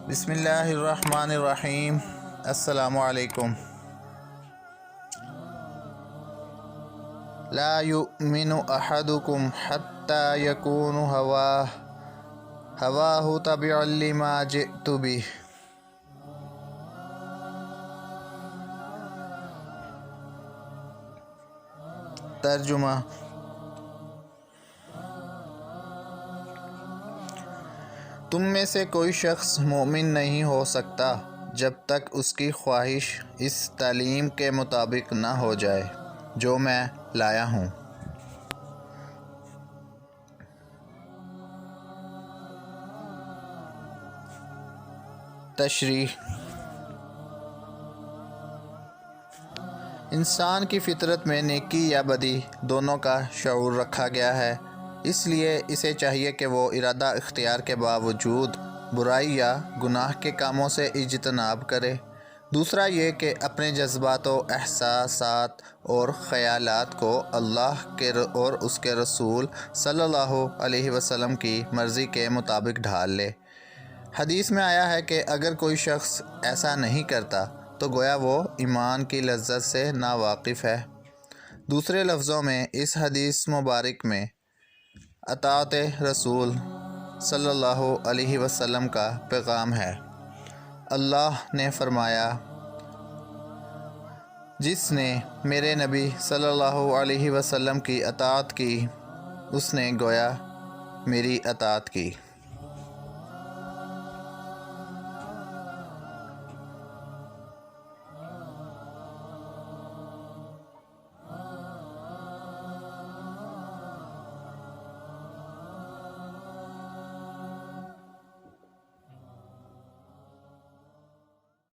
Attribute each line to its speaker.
Speaker 1: بسم اللہ الرحمن الرحیم۔ السلام علیکم۔ لا یؤمن احدکم حتی یکون ہواہ تبعا لما جئت بہ۔ ترجمہ: تم میں سے کوئی شخص مومن نہیں ہو سکتا جب تک اس کی خواہش اس تعلیم کے مطابق نہ ہو جائے جو میں لایا ہوں۔ تشریح: انسان کی فطرت میں نیکی یا بدی دونوں کا شعور رکھا گیا ہے، اس لیے اسے چاہیے کہ وہ ارادہ اختیار کے باوجود برائی یا گناہ کے کاموں سے اجتناب کرے۔ دوسرا یہ کہ اپنے جذبات و احساسات اور خیالات کو اللہ کے اور اس کے رسول صلی اللہ علیہ وسلم کی مرضی کے مطابق ڈھال لے۔ حدیث میں آیا ہے کہ اگر کوئی شخص ایسا نہیں کرتا تو گویا وہ ایمان کی لذت سے ناواقف ہے۔ دوسرے لفظوں میں اس حدیث مبارک میں اطاعت رسول صلی اللہ علیہ وسلم کا پیغام ہے۔ اللہ نے فرمایا، جس نے میرے نبی صلی اللہ علیہ وسلم کی اطاعت کی اس نے گویا میری اطاعت کی۔